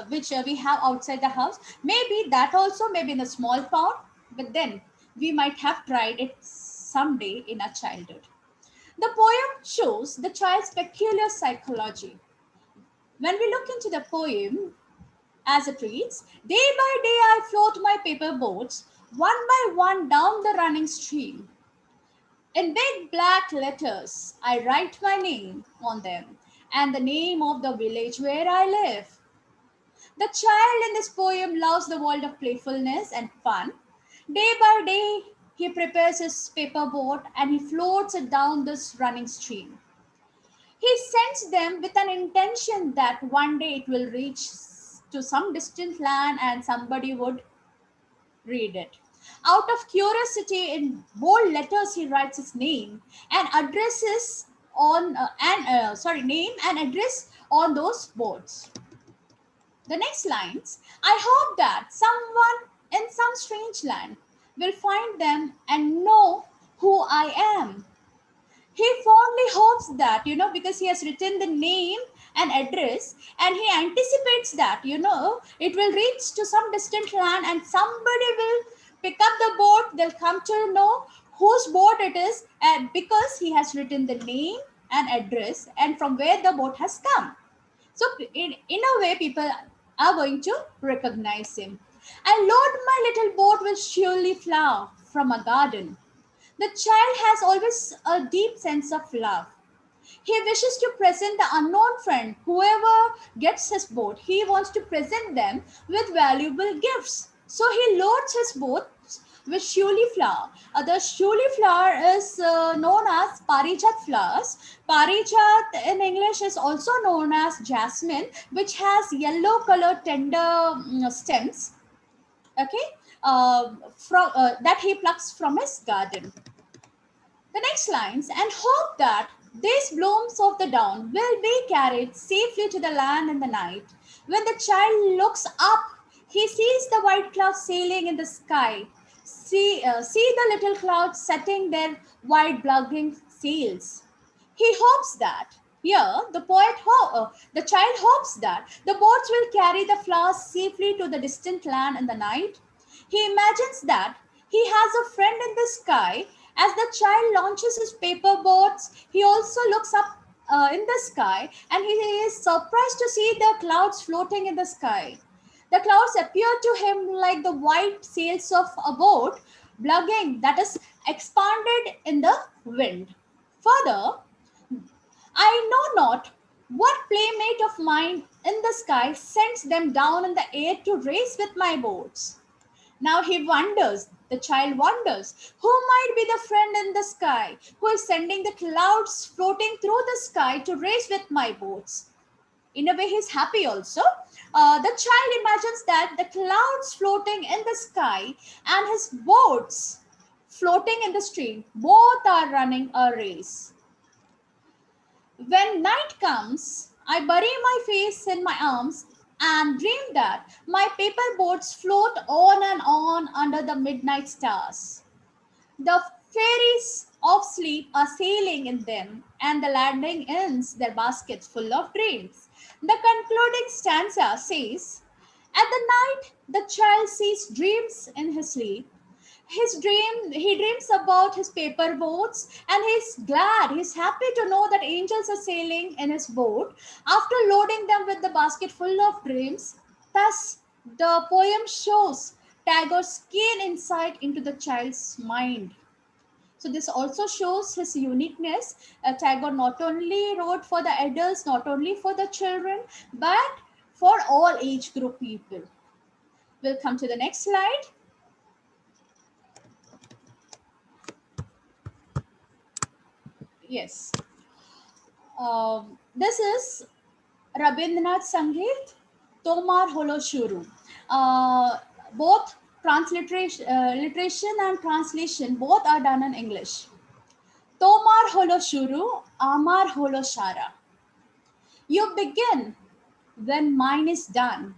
which we have outside the house. Maybe that also, maybe in a small pond, but then we might have tried it someday in our childhood. The poem shows the child's peculiar psychology. When we look into the poem, as it reads, day by day I float my paper boats, one by one down the running stream. In big black letters, I write my name on them and the name of the village where I live. The child in this poem loves the world of playfulness and fun. Day by day, he prepares his paper boat and he floats it down this running stream. He sends them with an intention that one day it will reach to some distant land and somebody would read it. Out of curiosity, in bold letters, he writes his name and addresses on name and address on those boards. The next lines: I hope that someone in some strange land will find them and know who I am. He fondly hopes that, because he has written the name and address, and he anticipates that, it will reach to some distant land and somebody will pick up the boat. They'll come to know whose boat it is, and because he has written the name and address and from where the boat has come. So in a way, people are going to recognize him. And Lord, my little boat will surely flower from a garden. The child has always a deep sense of love. He wishes to present the unknown friend, whoever gets his boat, he wants to present them with valuable gifts. So he loads his boat with shuli flower. The shuli flower is known as parijat flowers. Parijat in English is also known as jasmine, which has yellow color tender stems. Okay, that he plucks from his garden. The next lines: and hope that these blooms of the dawn will be carried safely to the land in the night. When the child looks up, he sees the white clouds sailing in the sky. See the little clouds setting their white blubbering sails. He hopes that, the child hopes that the boats will carry the flowers safely to the distant land in the night. He imagines that he has a friend in the sky. As the child launches his paper boats, he also looks up in the sky and he is surprised to see the clouds floating in the sky. The clouds appear to him like the white sails of a boat, blubbering, that is, expanded in the wind. Further, I know not what playmate of mine in the sky sends them down in the air to race with my boats. Now the child wonders, who might be the friend in the sky who is sending the clouds floating through the sky to race with my boats? In a way, he's happy also. The child imagines that the clouds floating in the sky and his boats floating in the stream, both are running a race. When night comes, I bury my face in my arms and dream that my paper boats float on and on under the midnight stars. The fairies of sleep are sailing in them, and the landing ends their baskets full of dreams. The concluding stanza says, at the night the child sees dreams in his sleep. He dreams about his paper boats, and he's happy to know that angels are sailing in his boat after loading them with the basket full of dreams. Thus, the poem shows Tagore's keen insight into the child's mind. So this also shows his uniqueness. Tagore not only wrote for the adults, not only for the children, but for all age group people. We'll come to the next slide. Yes. This is Rabindranath Sangeet, Tomar Holo Shuru. Both transliteration and translation, both are done in English. Tomar Holo Shuru, Amar Holo Shara. You begin when mine is done.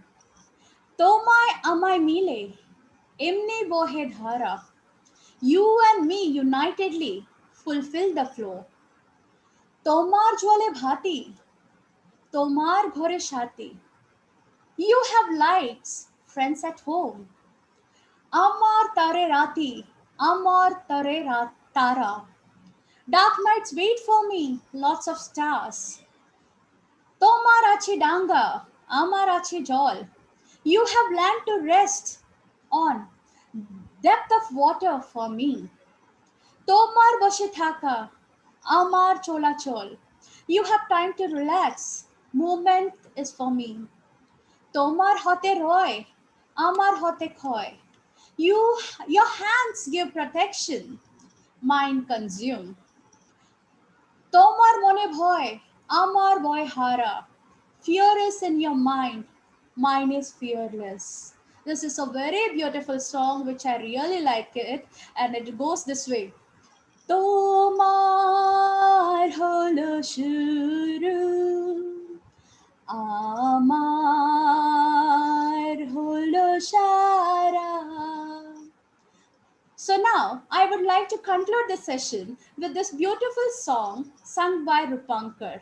Tomai amai mile, emne bohe dhara. You and me unitedly fulfill the flow. Tomar jwale bhati, Tomar ghore shati. You have lights, friends at home. Amar tare rati, Amar tare tara. Dark nights wait for me, lots of stars. Tomar ache danga, amar ache jol. You have land to rest on, depth of water for me. Tomar boshe thaka, amar chola chol. You have time to relax, movement is for me. Tomar hote roy, amar hote khoy. Your hands give protection, mine consume. Tomar mone bhoy, amar boy hara. Fear is in your mind, mine is fearless. This is a very beautiful song which I really like it, and it goes this way. Tomar holo shuru, amar holo shara. So now I would like to conclude the session with this beautiful song sung by Rupankar.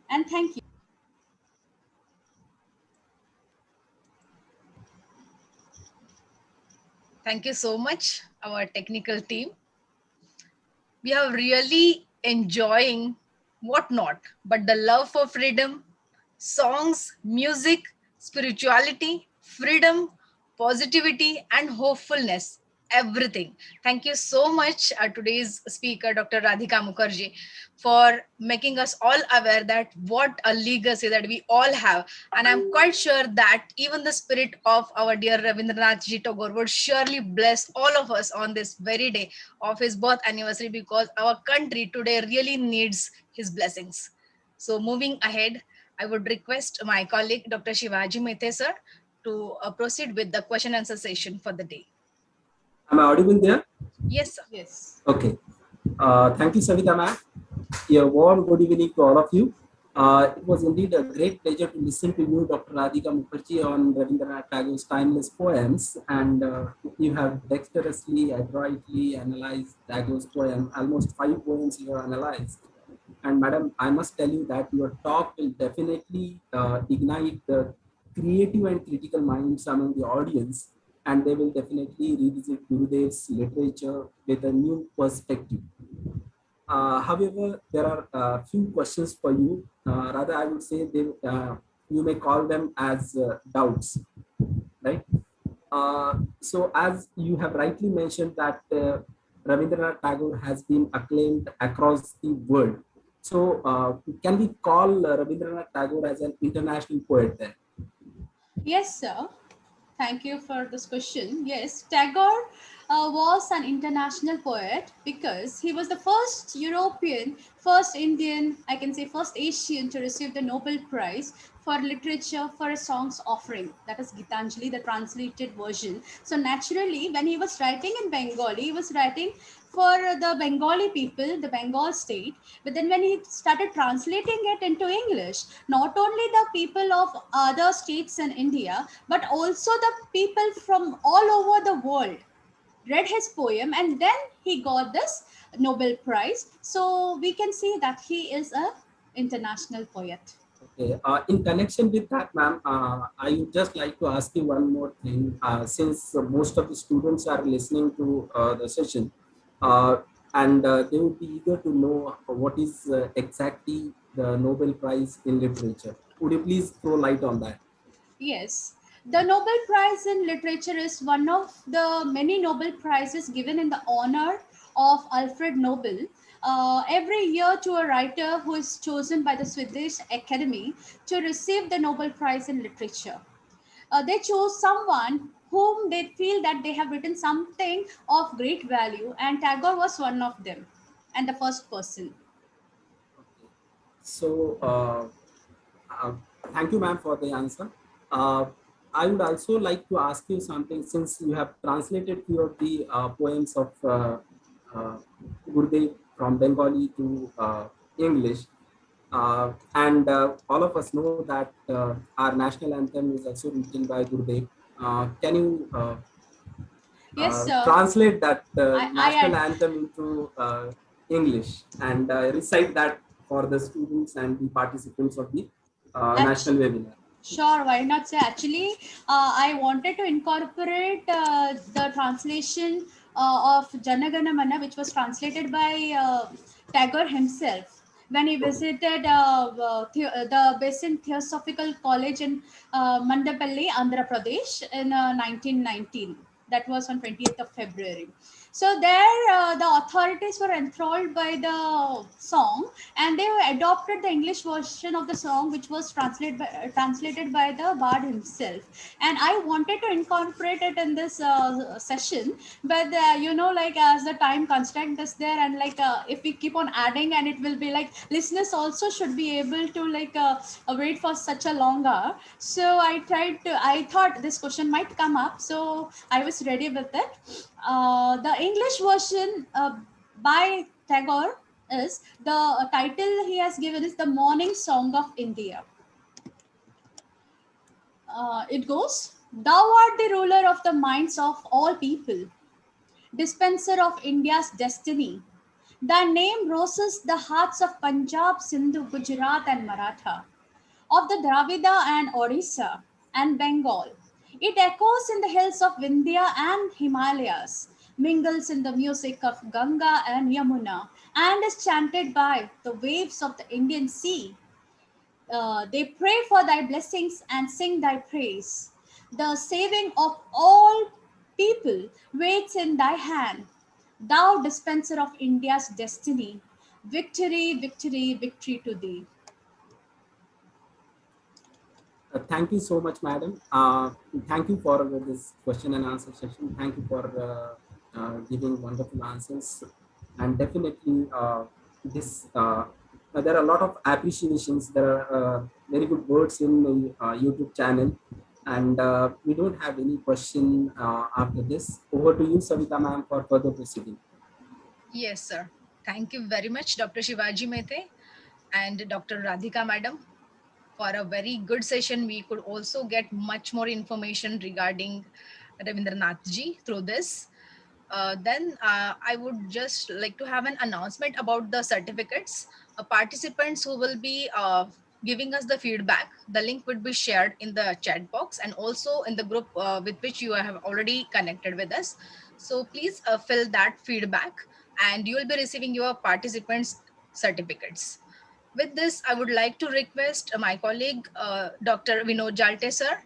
And thank you. Thank you so much, our technical team. We are really enjoying what not, but the love for freedom, songs, music, spirituality, freedom, positivity, and hopefulness. Everything. Thank you so much, today's speaker, Dr. Radhika Mukherjee, for making us all aware that what a legacy that we all have. And I'm quite sure that even the spirit of our dear Rabindranath Ji Tagore would surely bless all of us on this very day of his birth anniversary, because our country today really needs his blessings. So moving ahead, I would request my colleague, Dr. Shivaji Methe sir, to proceed with the question answer session for the day. Am I audible there? Yes, sir. Yes. Okay. Thank you, Savita ma'am. A warm good evening to all of you. It was indeed a great pleasure to listen to you, Dr. Radhika Mukherjee, on Rabindranath Tagore's timeless poems. And you have dexterously, adroitly analyzed Tagore's poem. Almost 5 poems you have analyzed. And madam, I must tell you that your talk will definitely ignite the creative and critical minds among the audience, and they will definitely revisit Gurudev's literature with a new perspective. However, there are a few questions for you. Rather, I would say you may call them as doubts, right? So, as you have rightly mentioned that Rabindranath Tagore has been acclaimed across the world. So, can we call Rabindranath Tagore as an international poet then? Yes, sir. Thank you for this question. Yes, Tagore was an international poet because he was the first European, first Indian, I can say first Asian to receive the Nobel Prize for literature for a song's offering. That is Gitanjali, the translated version. So naturally, when he was writing in Bengali, he was writing for the Bengali people, the Bengal state. But then when he started translating it into English, not only the people of other states in India, but also the people from all over the world read his poem, and then he got this Nobel Prize. So we can see that he is a international poet. Okay. In connection with that, ma'am, I would just like to ask you one more thing. Since most of the students are listening to the session, and they would be eager to know what is exactly the Nobel Prize in Literature. Would you please throw light on that? Yes, the Nobel Prize in Literature is one of the many Nobel Prizes given in the honor of Alfred Nobel. Every year to a writer who is chosen by the Swedish Academy to receive the Nobel Prize in Literature. They chose someone whom they feel that they have written something of great value, and Tagore was one of them and the first person. Okay. So, thank you, ma'am, for the answer. Uh, I would also like to ask you something, since you have translated few of the poems of uh, Gurudev from Bengali to English. And all of us know that our national anthem is also written by Gurudev. Can you Yes, sir. translate that national I anthem into English and recite that for the students and the participants of the national webinar? Sure, why not? Say actually, I wanted to incorporate the translation of Janagana Mana, which was translated by Tagore himself when he visited the Basin Theosophical College in Mandapalli, Andhra Pradesh in 1919. That was on 20th of February. So there the authorities were enthralled by the song, and they adopted the English version of the song, which was translated by the bard himself. And I wanted to incorporate it in this session, but like as the time constraint is there, and like if we keep on adding, and it will be like listeners also should be able to like wait for such a long hour. So I thought this question might come up, so I was ready with it. The English version by Tagore is, the title he has given is The Morning Song of India. It goes, "Thou art the ruler of the minds of all people, dispenser of India's destiny. Thy name roses the hearts of Punjab, Sindhu, Gujarat and Maratha, of the Dravida and Orissa and Bengal. It echoes in the hills of Vindhya and Himalayas, mingles in the music of Ganga and Yamuna, and is chanted by the waves of the Indian Sea. They pray for thy blessings and sing thy praise. The saving of all people waits in thy hand, thou dispenser of India's destiny. Victory, victory, victory to thee." Thank you so much, madam. Thank you for this question and answer session. Thank you for giving wonderful answers. And definitely, there are a lot of appreciations. There are very good words in the YouTube channel. And we don't have any question after this. Over to you, Savita ma'am, for further proceeding. Yes, sir. Thank you very much, Dr. Shivaji Mehte and Dr. Radhika madam, for a very good session. We could also get much more information regarding Ravindranath ji through this. Then I would just like to have an announcement about the certificates. Participants who will be giving us the feedback, the link would be shared in the chat box and also in the group with which you have already connected with us. So please fill that feedback and you will be receiving your participants' certificates. With this, I would like to request my colleague, Dr. Vinod Jalte, sir,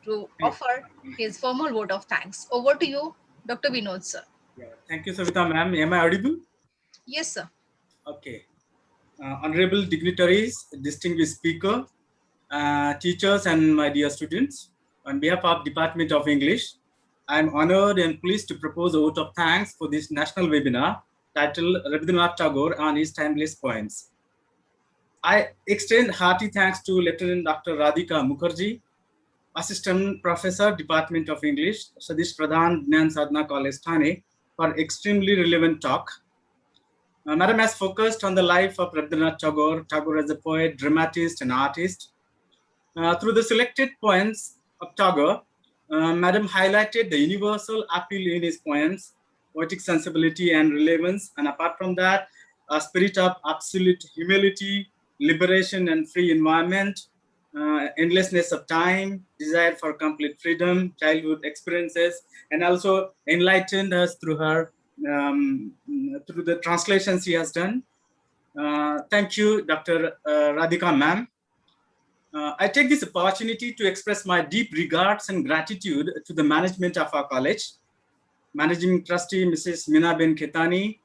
to offer his formal vote of thanks. Over to you, Dr. Vinod, sir. Yeah, thank you, Savita ma'am. Am I audible? Yes, sir. Okay. Honorable dignitaries, distinguished speaker, teachers, and my dear students, on behalf of Department of English, I am honored and pleased to propose a vote of thanks for this national webinar titled Rabindranath Tagore on his timeless poems. I extend hearty thanks to Lieutenant Dr. Radhika Mukherjee, Assistant Professor, Department of English, Sadish Pradhan, Gnan Sadhana College, Thane, for extremely relevant talk. Madam has focused on the life of Rabindranath Tagore, Tagore as a poet, dramatist, and artist. Through the selected poems of Tagore, Madam highlighted the universal appeal in his poems, poetic sensibility and relevance, and apart from that, a spirit of absolute humility, liberation and free environment, endlessness of time, desire for complete freedom, childhood experiences, and also enlightened us through her through the translations she has done. Thank you, Dr. Radhika ma'am. I take this opportunity to express my deep regards and gratitude to the management of our college, Managing Trustee Mrs. Minaben Khetani,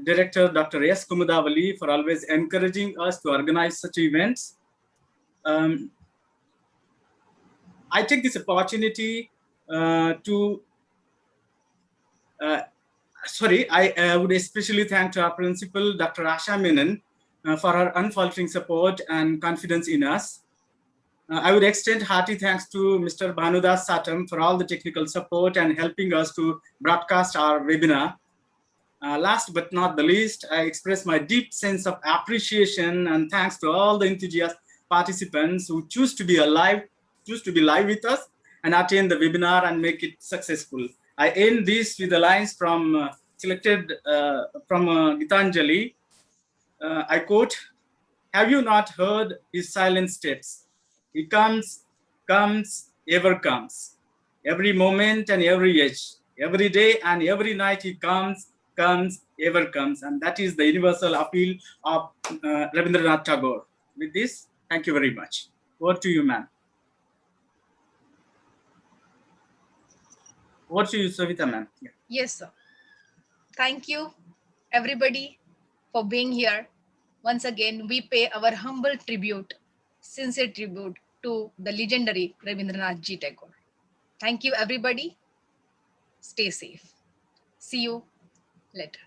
Director Dr. S. Kumudavali for always encouraging us to organize such events. I take this opportunity I would especially thank our principal, Dr. Asha Menon, for her unfaltering support and confidence in us. I would extend hearty thanks to Mr. Bhanudas Satam for all the technical support and helping us to broadcast our webinar. Last but not the least, I express my deep sense of appreciation and thanks to all the enthusiast participants who choose to be live with us and attend the webinar and make it successful. I end this with the lines from selected from Gitanjali. I quote, "Have you not heard his silent steps? He comes, ever comes. Every moment and every age, Every day and every night he comes, ever comes. And that is the universal appeal of Rabindranath Tagore. With this, thank you very much. Over to you, ma'am. Over to you, Savita, ma'am. Yeah. Yes, sir. Thank you, everybody, for being here. Once again, we pay our humble tribute, sincere tribute to the legendary Rabindranath Ji Tagore. Thank you, everybody. Stay safe. See you later.